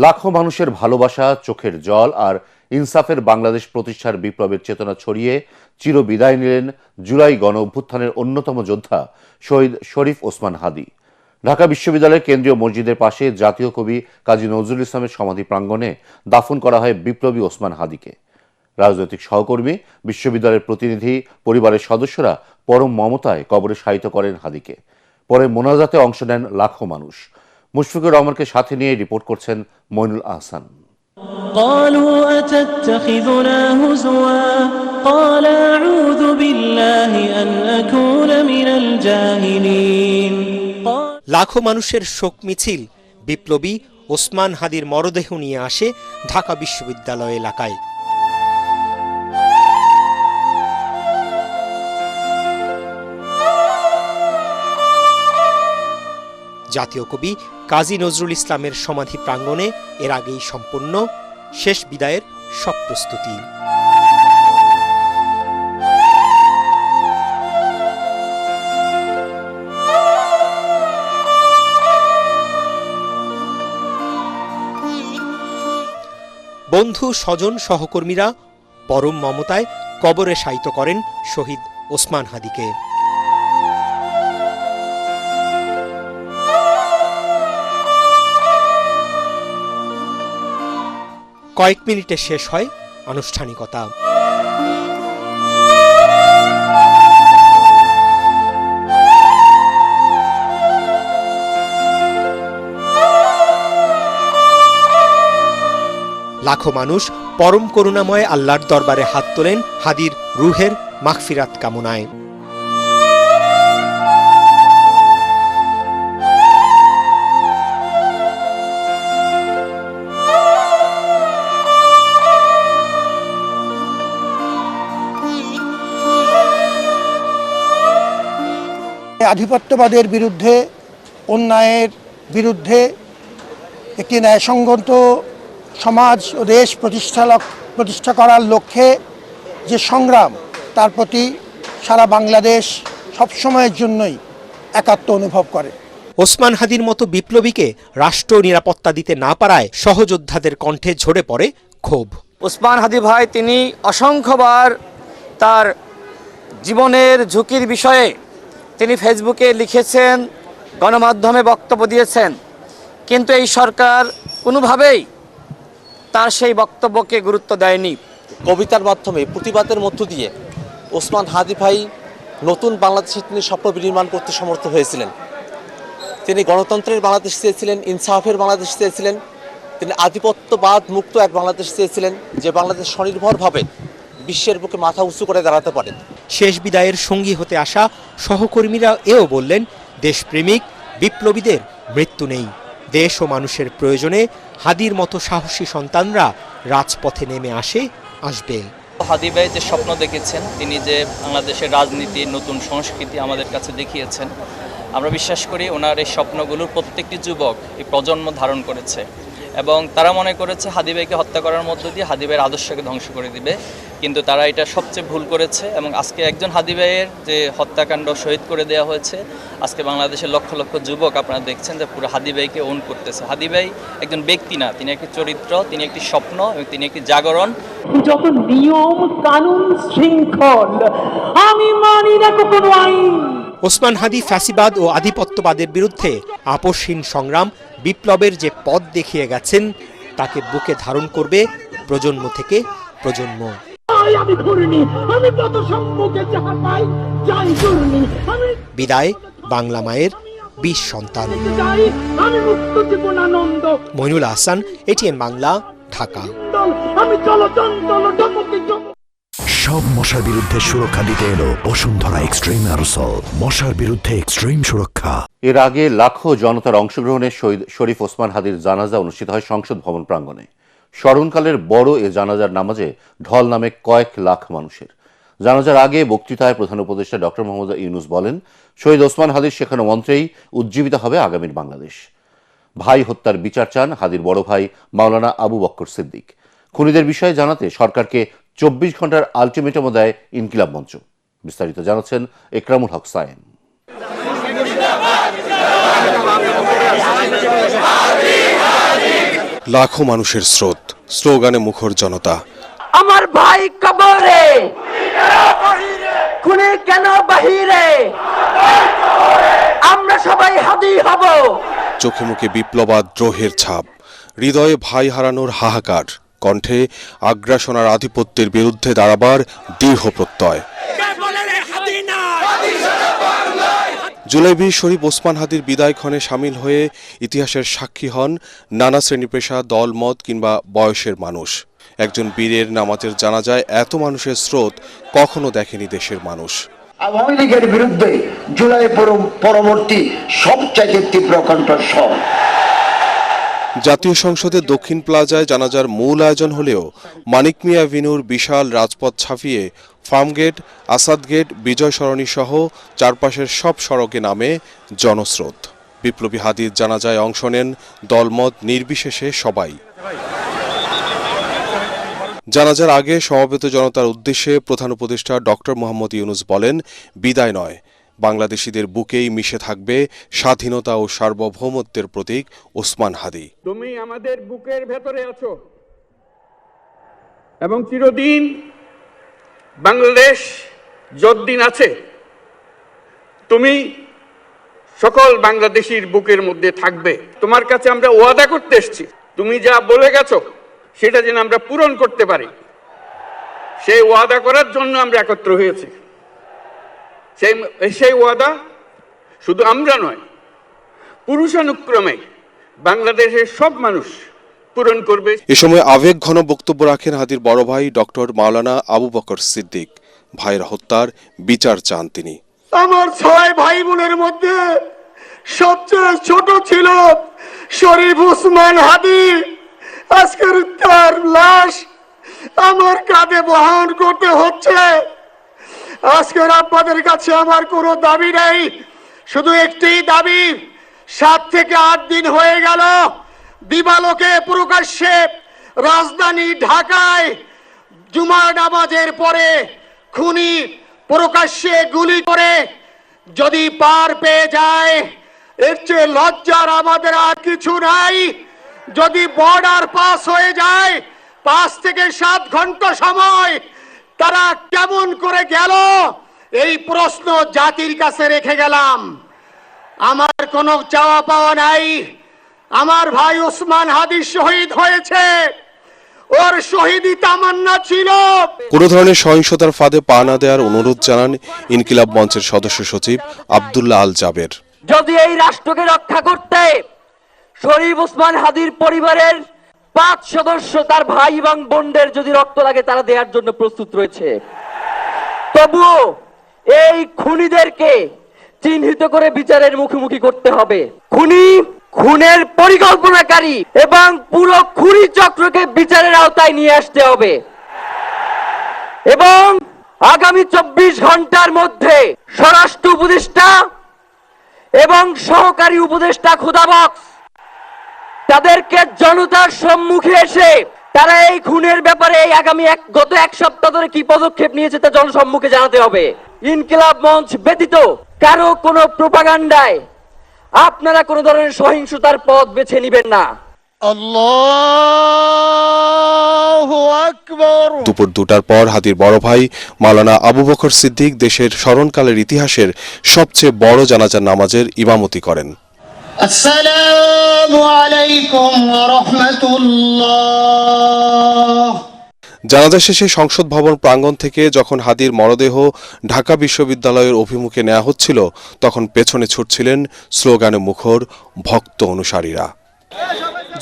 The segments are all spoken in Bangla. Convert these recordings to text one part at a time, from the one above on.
লাখো মানুষের ভালোবাসা, চোখের জল আর ইনসাফের বাংলাদেশ প্রতিষ্ঠার বিপ্লবের চেতনা ছড়িয়ে চির বিদায় নিলেন জুলাই গণ অভ্যুত্থানের অন্যতম যোদ্ধা শহীদ শরীফ ওসমান হাদী। ঢাকা বিশ্ববিদ্যালয়ের কেন্দ্রীয় মসজিদের পাশে জাতীয় কবি কাজী নজরুল ইসলামের সমাধি প্রাঙ্গণে দাফন করা হয় বিপ্লবী ওসমান হাদীকে। রাজনৈতিক সহকর্মী, বিশ্ববিদ্যালয়ের প্রতিনিধি, পরিবারের সদস্যরা পরম মমতায় কবরে শায়িত করেন হাদীকে। পরে মোনাজাতে অংশ নেন লাখো মানুষ। মুশফিকুর রহমানকে সাথে নিয়ে রিপোর্ট করছেন মইনুল আহসান। লাখো মানুষের শোক মিছিল বিপ্লবী ওসমান হাদীর মরদেহ নিয়ে আসে ঢাকা বিশ্ববিদ্যালয় এলাকায়। জাতীয় কবি কাজী নজরুল ইসলামের সমাধি প্রাঙ্গণে এর আগেই সম্পন্ন শেষ বিদায়ের সব প্রস্তুতি। বন্ধু, স্বজন, সহকর্মীরা পরম মমতায় কবরে শায়িত করেন শহীদ ওসমান হাদীকে। কয়েক মিনিটে শেষ হয় আনুষ্ঠানিকতা। লাখো মানুষ পরম করুণাময় আল্লাহর দরবারে হাত তোলেন হাদীর রুহের মাগফিরাত কামনায়। আধিপত্যবাদের বিরুদ্ধে, অন্যায়ের বিরুদ্ধে একটি ন্যায়সঙ্গত সমাজ ও দেশ প্রতিষ্ঠা করার লক্ষ্যে যে সংগ্রাম, তার প্রতি সারা বাংলাদেশ সবসময়ের জন্যই একাত্ম অনুভব করে। ওসমান হাদীর মতো বিপ্লবীকে রাষ্ট্র নিরাপত্তা দিতে না পারায় সহযোদ্ধাদের কণ্ঠে ঝরে পড়ে ক্ষোভ। ওসমান হাদী ভাই তিনি অসংখ্যবার তার জীবনের ঝুঁকির বিষয়ে তিনি ফেসবুকে লিখেছেন, গণমাধ্যমে বক্তব্য দিয়েছেন, কিন্তু এই সরকার কোনোভাবেই তার সেই বক্তব্যকে গুরুত্ব দেয়নি। কবিতার মাধ্যমে, প্রতিবাদের মধ্য দিয়ে ওসমান হাদী ভাই নতুন বাংলাদেশে তিনি স্বপ্ন বিনির্মাণ করতে সমর্থ হয়েছিলেন। তিনি গণতন্ত্রের বাংলাদেশ চেয়েছিলেন, ইনসাফের বাংলাদেশ চেয়েছিলেন, তিনি আধিপত্যবাদ মুক্ত এক বাংলাদেশ চেয়েছিলেন, যে বাংলাদেশ স্বনির্ভরভাবে বিশ্বের বুকে মাথা উঁচু করে দাঁড়াতে পারে। শেষ বিদায়ের সঙ্গী হতে আসা সহকর্মীরা এও বললেন, দেশপ্রেমিক বিপ্লবীদের মৃত্যু নেই। দেশ ও মানুষের প্রয়োজনে হাদীর মতো সাহসী সন্তানরা রাজপথে নেমে আসবে। হাদী ভাই যে স্বপ্ন দেখেছেন, তিনি যে বাংলাদেশের রাজনীতির নতুন সংস্কৃতি আমাদের কাছে দেখিয়েছেন, আমরা বিশ্বাস করি ওনার এই স্বপ্নগুলোর প্রত্যেকটি যুবক এই প্রজন্ম ধারণ করেছে এবং তারা মনে করেছে হাদী ভাইকে হত্যা করার মধ্য দিয়ে হাদী ভাইয়ের আদর্শকে ধ্বংস করে দিবে, কিন্তু তারা এটা সবচেয়ে ভুল করেছে। এবং আজকে একজন হাদী ভাইয়ের যে হত্যাকাণ্ড শহীদ করে দেওয়া হয়েছে, আজকে বাংলাদেশের লক্ষ লক্ষ যুবক আপনারা দেখছেন যে পুরো হাদী ভাইকে ওন করতেছে। হাদী ভাই একজন ব্যক্তি না, তিনি একটি চরিত্র, তিনি একটি স্বপ্ন এবং তিনি একটি জাগরণ। যখন নিয়ম কানুন শৃঙ্খল আমি মানি না কোনো আইন। ওসমান হাদী ফ্যাসিবাদ ও আধিপত্যবাদের বিরুদ্ধে আপোষহীন সংগ্রাম, বিপ্লবের যে পথ দেখিয়ে গেছেন, তাকে বুকে ধারণ করবে প্রজন্ম থেকে প্রজন্ম। বিদায় বাংলা মায়ের 20 সন্তান। মইনুল আহসান, এটিএন বাংলা, ঢাকা। সব মশার বিরুদ্ধে সুরক্ষা দিতে এলো বসুন্ধরা এক্সট্রিম অ্যারোসল, মশার বিরুদ্ধে এক্সট্রিম সুরক্ষা। এর আগে লাখো জনতার অংশগ্রহণে শহীদ শরীফ ওসমান হাদীর জানাজা অনুষ্ঠিত হয় সংসদ ভবন প্রাঙ্গণে। স্মরণকালের বড় এ জানাজার নামাজে ঢল নামে কয়েক লাখ মানুষের। জানাজার আগে বক্তৃতায় প্রধান উপদেষ্টা ডক্টর মোহাম্মদ ইউনূস বলেন, শহীদ ওসমান হাদীর শেখানো মন্ত্রেই উজ্জীবিত হবে আগামীর বাংলাদেশ। ভাই হত্যার বিচার চান হাদীর বড় ভাই মাওলানা আবু বক্কর সিদ্দিক। খুনিদের বিষয়ে জানাতে সরকারকে 24 ঘন্টার আলটিমেটামও দেয় ইনকিলাব মঞ্চ। বিস্তারিত জানাচ্ছেন একরামুল হক সায়েম। লাখো মানুষের স্রোত, স্লোগানে মুখর জনতা। আমার ভাই কবরে, খুনি কেন বাহিরে, আমরা সবাই হাদি হব। চোখে মুখে বিপ্লবাদ্রোহের ছাপ, হৃদয়ে ভাই হারানোর হাহাকার, কণ্ঠে আগ্রাসন আর আধিপত্যের বিরুদ্ধে দাঁড়াবার দৃঢ় প্রত্যয়। জুলাই 20 শরীফ ওসমান হাদির বিদায়ক্ষণে সামিল হয়ে ইতিহাসের সাক্ষী হন নানা শ্রেণী পেশা, দল মত কিংবা বয়সের মানুষ। একজন বীরের নামাজের জানাজায় এত মানুষের স্রোত কখনো দেখেনি দেশের মানুষ। আওয়ামী লীগের বিরুদ্ধে জুলাই পরবর্তী সবচাইতে তীব্র কণ্ঠস্বর। জাতীয় সংসদের দক্ষিণ প্লাজায় জানাজার মূল আয়োজন হলেও মানিক মিয়া অ্যাভিনিউর বিশাল রাজপথ ছাপিয়ে ফার্মগেট, আসাদ গেট, বিজয় সরণি সহ চারপাশের সব সড়কে নামে জনস্রোত। বিপ্লবী হাদির জানাজায় অংশ নেন দলমত নির্বিশেষে সবাই। জানাজার আগে সমবেত জনতার উদ্দেশ্যে প্রধান উপদেষ্টা ডক্টর মোহাম্মদ ইউনূস বলেন, বিদায় নয়, বাংলাদেশিদের বুকেই মিশে থাকবে স্বাধীনতা ও সার্বভৌমত্বের প্রতীক ওসমান হাদি। তুমি আমাদের বুকের ভেতরে আছো এবং চিরদিন বাংলাদেশ যতদিন আছে তুমি সকল বাংলাদেশির বুকের মধ্যে থাকবে। তোমার কাছে আমরা ওয়াদা করতে এসেছি, তুমি যা বলে গেছো সেটা যেন আমরা পূরণ করতে পারি, সেই ওয়াদা করার জন্য আমরা একত্র হয়েছি। সেই ওয়াদা শুধু আমরা নয়, পুরুষানুক্রমে বাংলাদেশের সব মানুষ পূরণ করবে। এ সময় আবেগ ঘন বক্তব্য রাখেন হাদির বড় ভাই ডক্টর মাওলানা আবু বকর সিদ্দিক। ভাইয়ের হত্যার বিচার চান তিনি। আমার 6 ভাই বোনের মধ্যে সবচেয়ে ছোট ছিল শরীফ ওসমান হাদি। আজকের তার লাশ আমার কাঁধে বহন করতে হচ্ছে। আজকের আপনাদের কাছে আমার কোনো দাবি নেই, শুধু একটি দাবি। 7 থেকে 8 দিন হয়ে গেল দিবালোকে প্রকাশ্যে রাজধানী ঢাকায় জুমার নামাজের পরে খুনি প্রকাশ্যে গুলি করে যদি পার পেয়ে যায়, এর চেয়ে লজ্জার আমাদের আর কিছু নাই। যদি বর্ডার পাস হয়ে যায়, 5 থেকে 7 ঘন্টা সময় তারা কেমন করে গেল, এই প্রশ্ন জাতির কাছে রেখে গেলাম। আমার কোনো চাওয়া পাওয়া নাই। আমার ভাই ওসমান হাদি শহীদ হয়েছে, ওর শহীদি তামান্না ছিল। কোন ধরনের সহিংসতার ফাঁদে পা না দেওয়ার অনুরোধ জানান ইনকিলাব মঞ্চের সদস্য সচিব আব্দুল্লাহ আল জাবের। যদি এই রাষ্ট্রকে রক্ষা করতে শরীফ ওসমান হাদির পরিবারের 5 সদস্য তার ভাই এবং বোনদের যদি রক্ত লাগে তারা দেওয়ার জন্য প্রস্তুত রয়েছে, তবুও এই খুনিদেরকে চিহ্নিত করে বিচারের মুখোমুখি করতে হবে। খুনের পরিকল্পনাকারী এবং পুরো খুনি চক্রকে বিচারের আওতায় নিয়ে আসতে হবে এবং আগামী 24 ঘন্টার মধ্যে স্বরাষ্ট্র উপদেষ্টা এবং সহকারী উপদেষ্টা খুদাবক্স তাদেরকে জনতার সম্মুখে এসে তারা এই খুনের ব্যাপারে গত 1 সপ্তাহ ধরে কি পদক্ষেপ নিয়েছে তা জনসম্মুখে জানাতে হবে। ইনকিলাব মঞ্চ ব্যতীত কারো কোনো প্রোপাগান্ডায় আপনারা কোনো ধরনের সহিংসতার পথ বেছে নেবেন না। আল্লাহু আকবার। দুপুর 2টার পর হাদির বড় ভাই মাওলানা আবু বকর সিদ্দিক দেশের স্মরণকালের ইতিহাসের সবচেয়ে বড় জানাজার নামাজের ইমামতি করেন। আসসালামু আলাইকুম ওয়া রাহমাতুল্লাহ। জানাজা শেষে সংসদ ভবন প্রাঙ্গণ থেকে যখন হাদির মরদেহ ঢাকা বিশ্ববিদ্যালয়ের অভিমুখে নেওয়া হচ্ছিল, তখন পেছনে ছুটছিলেন স্লোগানে মুখর ভক্ত অনুসারীরা।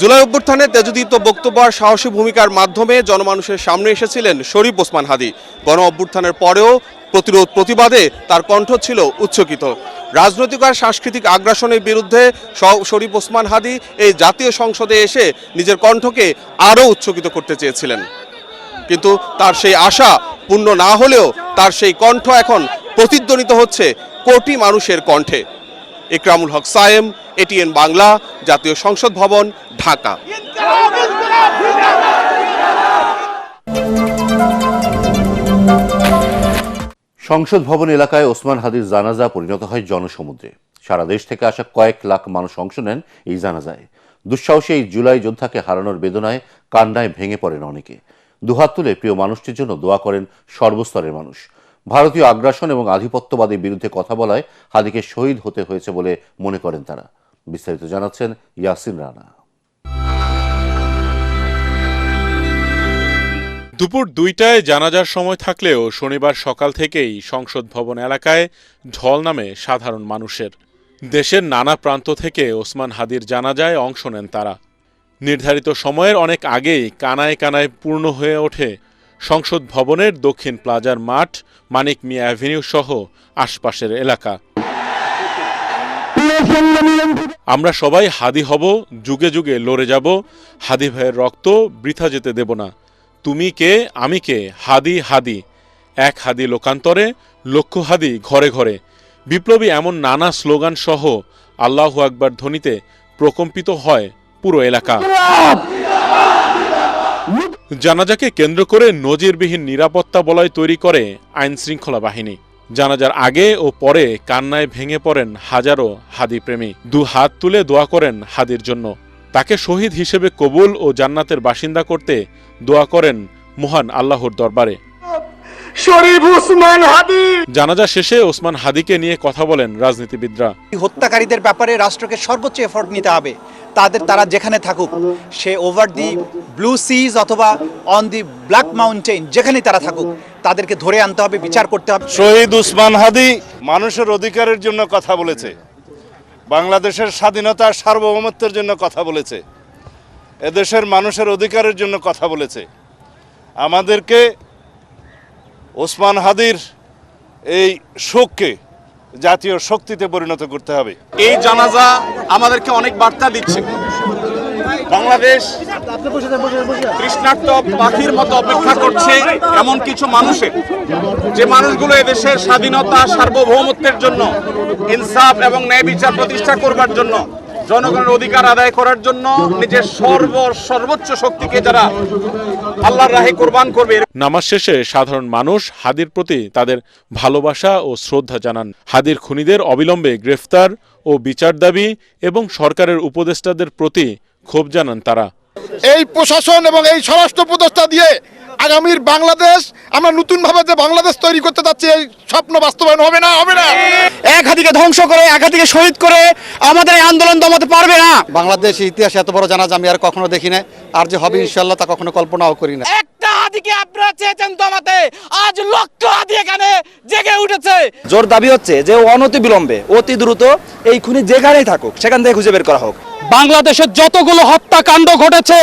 জুলাই অভ্যুত্থানে তেজোদীপ্ত বক্তব্য আর সাহসী ভূমিকার মাধ্যমে জনমানুষের সামনে এসেছিলেন শরীফ ওসমান হাদি। গণ অভ্যুত্থানের পরেও প্রতিরোধ প্রতিবাদে তার কণ্ঠ ছিল উচ্চকিত। রাজনৈতিক আর সাংস্কৃতিক আগ্রাসনের বিরুদ্ধে শরীফ ওসমান হাদি এই জাতীয় সংসদে এসে নিজের কণ্ঠকে আরও উচ্চকিত করতে চেয়েছিলেন, কিন্তু তার সেই আশা পূর্ণ না হলেও তার সেই কণ্ঠ এখন প্রতিধ্বনিত হচ্ছে কোটি মানুষের কণ্ঠে। ইকরামুল হক সায়েম, এটিএন বাংলা, জাতীয় সংসদ ভবন, ঢাকা। সংসদ ভবন এলাকায় ওসমান হাদির জানাজা পরিণত হয় জনসমুদ্রে। সারা দেশ থেকে আসা কয়েক লাখ মানুষ অংশ নেন এই জানাজায়। দুঃসাহসী এই জুলাই যোদ্ধাকে হারানোর বেদনায় কান্নায় ভেঙে পড়েন অনেকে। দুহাত তুলে প্রিয় মানুষটির জন্য দোয়া করেন সর্বস্তরের মানুষ। ভারতীয় আগ্রাসন এবং আধিপত্যবাদের বিরুদ্ধে কথা বলায় হাদিকে শহীদ হতে হয়েছে বলে মনে করেন তারা। বিস্তারিত জানাচ্ছেন ইয়াসিন রানা। দুপুর 2টায় জানাজার সময় থাকলেও শনিবার সকাল থেকেই সংসদ ভবন এলাকায় ঢল নামে সাধারণ মানুষের। দেশের নানা প্রান্ত থেকে ওসমান হাদির জানাজায় অংশ নেন তারা। নির্ধারিত সময়ের অনেক আগেই কানায় কানায় পূর্ণ হয়ে ওঠে সংসদ ভবনের দক্ষিণ প্লাজার মাঠ, মানিক মিয়া অ্যাভিনিউ সহ আশপাশের এলাকা। আমরা সবাই হাদি হব, যুগে যুগে লড়ে যাব, হাদি ভাইয়ের রক্ত বৃথা যেতে দেব না। তুমি কে, আমি কে, হাদি হাদি, এক হাদি লোকান্তরে, লক্ষ হাদি ঘরে ঘরে। বিপ্লবী এমন নানা স্লোগান সহ আল্লাহু আকবার ধ্বনিতে প্রকম্পিত হয় পুরো এলাকা। জানাজাকে কেন্দ্র করে নজিরবিহীন নিরাপত্তা বলয় তৈরি করে আইন শৃঙ্খলা বাহিনী। জানাজার আগে ও পরে কান্নায় ভেঙে পড়েন হাজারো হাদি প্রেমী। দু হাত তুলে দোয়া করেন হাদির জন্য। তাকে শহীদ হিসেবে কবুল ও জান্নাতের বাসিন্দা করতে দোয়া করেন মহান আল্লাহর দরবারে। শরীফ ওসমান হাদি। জানাজা শেষে ওসমান হাদিকে নিয়ে কথা বলেন রাজনীতিবিদরা। হত্যাকারীদের ব্যাপারে রাষ্ট্রকে সর্বোচ্চ এফোর্ট নিতে হবে। তারা যেখানে থাকুক, সে ওভার দি ব্লু সিজ অথবা অন দি ব্ল্যাক মাউন্টেন, যেখানেই তারা থাকুক, তাদেরকে ধরে আনতে হবে, বিচার করতে হবে। শহীদ ওসমান হাদি মানুষের অধিকারের জন্য কথা বলেছে, বাংলাদেশের স্বাধীনতা সার্বভৌমত্বের জন্য কথা বলেছে, এদেশের মানুষের অধিকারের জন্য কথা বলেছে। আমাদেরকে ওসমান হাদির এই শোককে জাতীয় শক্তিতে পরিণত করতে হবে। এই জানাজা আমাদেরকে অনেক বার্তা দিচ্ছে। বাংলাদেশ তৃষ্ণার্ত পাখির মতো অপেক্ষা করছে এমন কিছু মানুষের, যে মানুষগুলো এদেশের স্বাধীনতা সার্বভৌমত্বের জন্য, ইনসাফ এবং ন্যায় বিচার প্রতিষ্ঠা করবার জন্য, জনগণের অধিকার আদায় করার জন্য নিজের সর্বোচ্চ শক্তিকে যারা আল্লাহর রাহে কোরবান করবে। নামাজ শেষে সাধারণ মানুষ হাদির প্রতি তাদের ভালোবাসা ও শ্রদ্ধা জানান। হাদির খুনিদের অবিলম্বে গ্রেফতার ও বিচার দাবি এবং সরকারের উপদেষ্টাদের প্রতি ক্ষোভ জানান তারা। এই প্রশাসন এবং এই স্বরাষ্ট্র উপদেষ্টা দিয়ে আগামীর বাংলাদেশ, আমরা নতুন ভাবে যে বাংলাদেশ তৈরি করতে যাচ্ছি, এই স্বপ্ন বাস্তবায়ন হবে না, হবে না। এক হাদিকে ধ্বংস করে, এক হাদিকে শহীদ করে আমাদের এই আন্দোলন দমাতে পারবে না। বাংলাদেশের ইতিহাসে এত বড় জানাজা আমি আর কখনো দেখি না, আর যে হবে ইনশাআল্লাহ তা কখনো কল্পনাও করি না। একটা হাদিকে আপনারা চেয়েছেন দমাতে, আজ লক্ষ হাদি এখানে জেগে উঠেছে। জোর দাবি হচ্ছে যে অনতি বিলম্বে, অতি দ্রুত এই খুনি যেখানেই থাকুক সেখান থেকে খুঁজে বের করা হোক। বাংলাদেশের যতগুলো হত্যাকাণ্ড ঘটেছে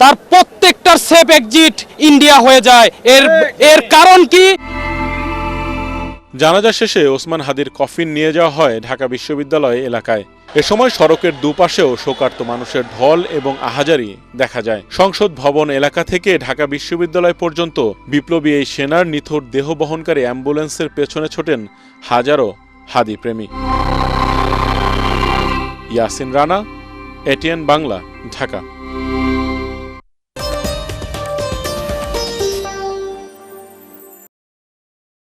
তার প্রত্যেকটার সেফ এক্সিট ইন্ডিয়া হয়ে যায়। এর কারণ কি? জানাজা শেষে ওসমান হাদির কফিন নিয়ে যাওয়া হয় ঢাকা বিশ্ববিদ্যালয় এলাকায়। এ সময় সড়কের দুপাশেও শোকার্ত মানুষের ঢল এবং আহাজারি দেখা যায়। সংসদ ভবন এলাকা থেকে ঢাকা বিশ্ববিদ্যালয় পর্যন্ত বিপ্লবী এই সেনার নিথর দেহ বহনকারী অ্যাম্বুলেন্সের পেছনে ছোটেন হাজারো হাদি প্রেমী। ইয়াসিন রানা, এটিএন বাংলা, ঢাকা।